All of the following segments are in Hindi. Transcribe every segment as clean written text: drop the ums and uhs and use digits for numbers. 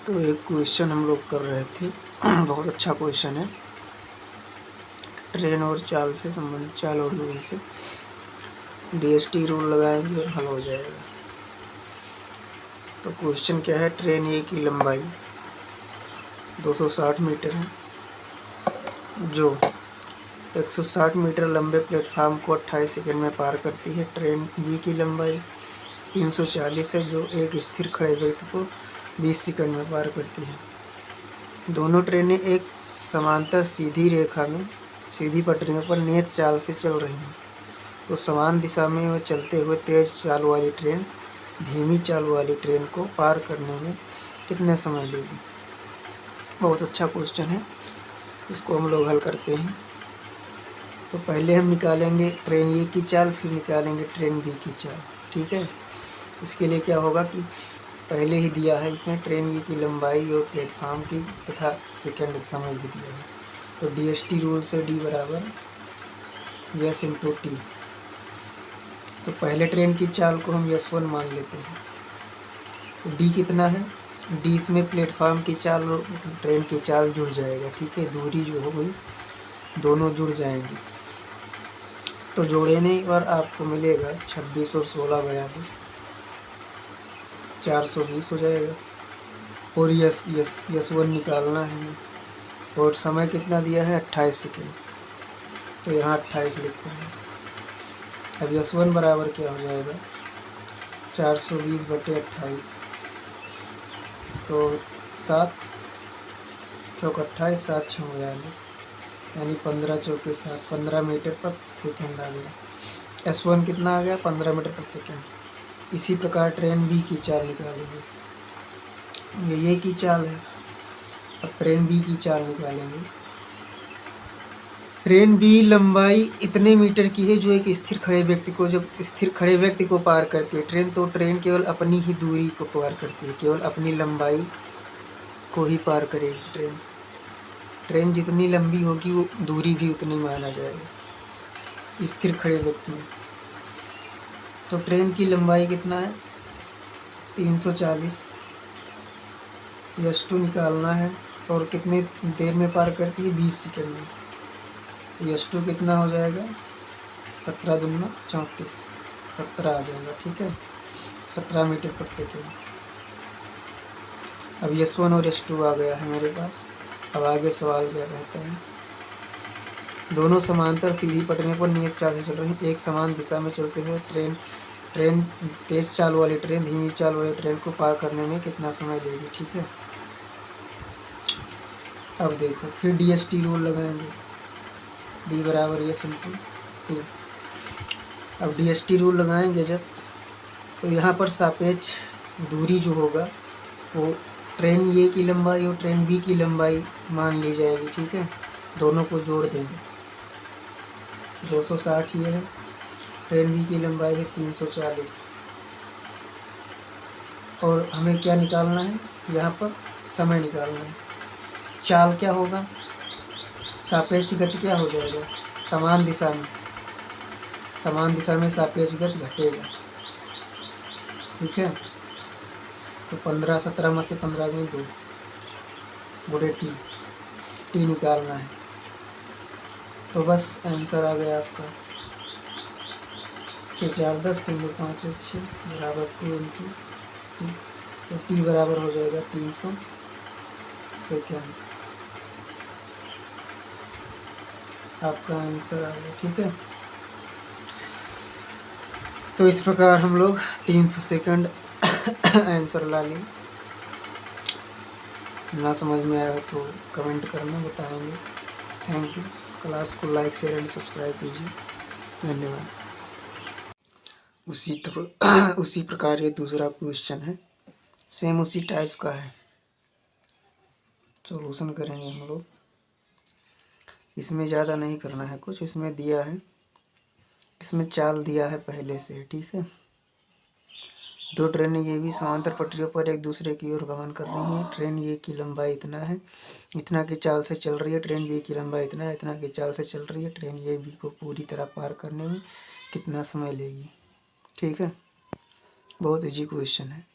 तो एक क्वेश्चन हम लोग कर रहे थे बहुत अच्छा क्वेश्चन है, ट्रेन और चाल से संबंधित, चाल और दूरी से। डीएसटी रूल लगाएंगे और हल हो जाएगा। तो क्वेश्चन क्या है, ट्रेन ए की लंबाई 260 मीटर है, जो 160 मीटर लंबे प्लेटफार्म को 28 सेकंड में पार करती है। ट्रेन बी की लंबाई 340 है, जो एक स्थिर खड़े व्यक्ति को 20 सेकंड में पार करती है। दोनों ट्रेनें एक समांतर सीधी रेखा में सीधी पटरियों पर नियत चाल से चल रही हैं। तो समान दिशा में वह चलते हुए तेज चाल वाली ट्रेन धीमी चाल वाली ट्रेन को पार करने में कितने समय लेगी। बहुत अच्छा क्वेश्चन है, इसको हम लोग हल करते हैं। तो पहले हम निकालेंगे ट्रेन ए की चाल, फिर निकालेंगे ट्रेन बी की चाल। ठीक है, इसके लिए क्या होगा कि पहले ही दिया है इसमें ट्रेन ए की लंबाई और प्लेटफार्म की तथा सेकंड समय भी दिया है। तो डीएसटी रूल से डी बराबर यस इंटू टी। तो पहले ट्रेन की चाल को हम यस 1 मान लेते हैं। तो डी कितना है, डी इसमें प्लेटफार्म की चाल और ट्रेन की चाल जुड़ जाएगा। ठीक है, दूरी जो हो गई दोनों जुड़ जाएंगी। तो जोड़ने पर आपको मिलेगा 26 और 16 42, 420 हो जाएगा। और यस यस यस 1 निकालना है और समय कितना दिया है 28 सेकेंड, तो यहाँ 28 लिखते हैं। अब यस 1 बराबर क्या हो जाएगा 420/28, तो 7 चौक 28, 7 6 42, यानी 15 चौके 7, 15 मीटर पर सेकेंड आ गया। S1 कितना आ गया 15 मीटर पर सेकेंड। इसी प्रकार ट्रेन बी की चाल निकालेंगे, ये की चाल है। अब ट्रेन बी की चाल निकालेंगे। ट्रेन बी लंबाई इतने मीटर की है जो एक स्थिर खड़े व्यक्ति को, जब स्थिर खड़े व्यक्ति को पार करती है ट्रेन, तो ट्रेन केवल अपनी ही दूरी को पार करती है, केवल अपनी लंबाई को ही पार करेगी ट्रेन। ट्रेन जितनी लंबी होगी वो दूरी भी उतनी माना जाएगा स्थिर खड़े व्यक्ति में। तो ट्रेन की लंबाई कितना है 340, यस 2 निकालना है और कितने देर में पार करती है 20 सेकंड में। तो यस 2 कितना हो जाएगा 17 दूना 34, 17 आ जाएगा। ठीक है, 17 मीटर पर सेकेंड। अब यस 1 और यस 2 आ गया है मेरे पास। अब आगे सवाल क्या कहता है, दोनों समांतर सीधी पटरियों पर नियत चाल से चल रही हैं। एक समान दिशा में चलते हुए ट्रेन तेज चाल वाली ट्रेन धीमी चाल वाली ट्रेन को पार करने में कितना समय लेगी। ठीक है, अब देखो फिर डीएसटी रूल लगाएंगे, डी बराबर यस इंटू टी। अब डीएसटी रूल लगाएंगे जब, तो यहाँ पर सापेक्ष दूरी जो होगा वो ट्रेन ए की लंबाई और ट्रेन बी की लंबाई मान ली जाएगी। ठीक है, दोनों को जोड़ देंगे। 260 ये है, ट्रेन बी की लंबाई है 340, और हमें क्या निकालना है यहाँ पर समय निकालना है। चाल क्या होगा, सापेक्ष गति क्या हो जाएगा, समान दिशा में सापेक्ष गति घटेगा। ठीक है, तो 15 17 में से 15 में 2 बड़े टी निकालना है। तो बस आंसर आ गया आपका 6 4 10 3 2 5 6 बराबर 2 इंटू टी। तो टी बराबर हो जाएगा 300 सेकेंड। आपका आंसर आ गया। ठीक है, तो इस प्रकार हम लोग 300 सेकेंड आंसर ला लें। ना समझ में आया तो कमेंट करना, बताएंगे। Thank you. क्लास को लाइक शेयर एंड सब्सक्राइब कीजिए। धन्यवाद। उसी प्रकार ये दूसरा क्वेश्चन है, सेम उसी टाइप का है, सॉल्यूशन करेंगे हम लोग। इसमें ज़्यादा नहीं करना है कुछ, इसमें दिया है, इसमें चाल दिया है पहले से। ठीक है, दो ट्रेनें ये भी समांतर पटरियों पर एक दूसरे की ओर गमन कर रही हैं। ट्रेन ए की लंबाई इतना है, इतना की चाल से चल रही है। ट्रेन बी की लंबाई इतना है, इतना की चाल से चल रही है। ट्रेन ए बी को पूरी तरह पार करने में कितना समय लेगी। ठीक है, बहुत इजी क्वेश्चन है,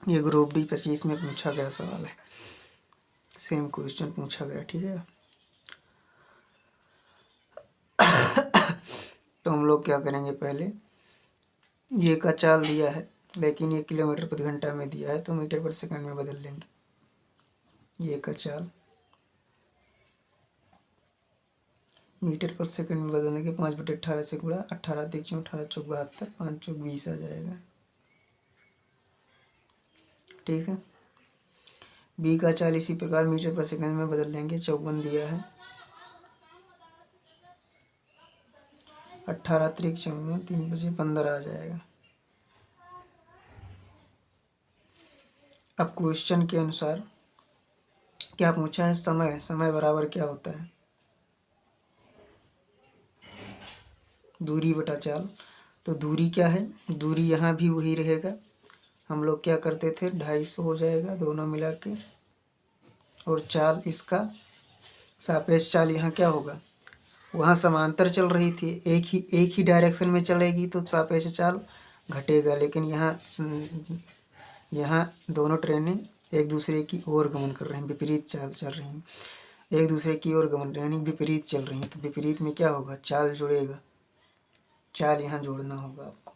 ये ग्रुप डी 25 में पूछा गया सवाल है, सेम क्वेश्चन पूछा गया, ठीक है। तो हम लोग क्या करेंगे, पहले ये का चाल दिया है लेकिन ये किलोमीटर प्रति घंटा में दिया है, तो मीटर पर सेकंड में बदल लेंगे। ये का चाल मीटर पर सेकंड में बदलने के 5/18 से गुणा 18 × 18 = 72, 5 × 20 आ जाएगा, ठीक है। बी का चाल इसी प्रकार मीटर पर सेकंड में बदल लेंगे। 54 दिया है, 18 × 54, 3 × 15 आ जाएगा। अब क्वेश्चन के अनुसार क्या पूछा है, समय बराबर क्या होता है, दूरी बटा चाल। तो दूरी क्या है, दूरी यहाँ भी वही रहेगा, हम लोग क्या करते थे 250 हो जाएगा दोनों मिला के, और चाल इसका सापेक्ष चाल यहाँ क्या होगा, वहाँ समांतर चल रही थी, एक ही डायरेक्शन में चलेगी तो सापेक्ष चाल घटेगा, लेकिन यहाँ दोनों ट्रेनें एक दूसरे की ओर गमन कर रही हैं, विपरीत चाल चल रही हैं, एक दूसरे की ओर गमन यानी विपरीत चल रही हैं, तो विपरीत में क्या होगा, चाल जुड़ेगा, चाल यहाँ जोड़ना होगा आपको,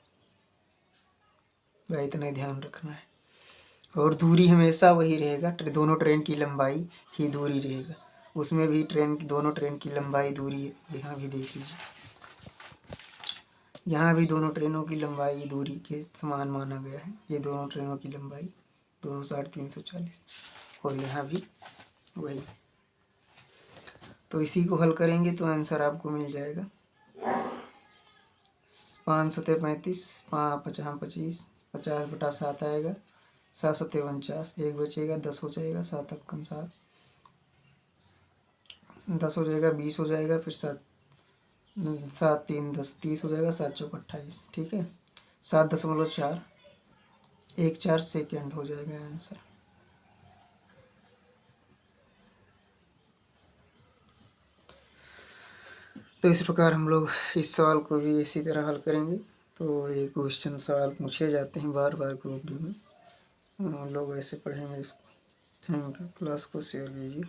वह इतना ध्यान रखना है। और दूरी हमेशा वही रहेगा, दोनों ट्रेन की लंबाई ही दूरी रहेगा, उसमें भी दोनों ट्रेन की लंबाई दूरी, यहाँ भी देख लीजिए, यहाँ भी दोनों ट्रेनों की लंबाई दूरी के समान माना गया है, ये दोनों ट्रेनों की लंबाई 260 340, और यहाँ भी वही। तो इसी को हल करेंगे तो आंसर आपको मिल जाएगा 5 × 7 = 35, 5 × 5 = 25, 50/7 आएगा, 7 × 7 = 49, 1 बचेगा, 10 हो जाएगा, 7 × 7 10 हो जाएगा, 20 हो जाएगा, फिर 7 7 3 10 30 हो जाएगा, 7 × 4 = 28, ठीक है। 7.414 सेकेंड हो जाएगा आंसर। तो इस प्रकार हम लोग इस सवाल को भी इसी तरह हल करेंगे। तो ये क्वेश्चन सवाल पूछे जाते हैं बार बार ग्रुप डी में, हम लोग ऐसे पढ़ेंगे इसको। थैंक यू, क्लास को शेयर कीजिए।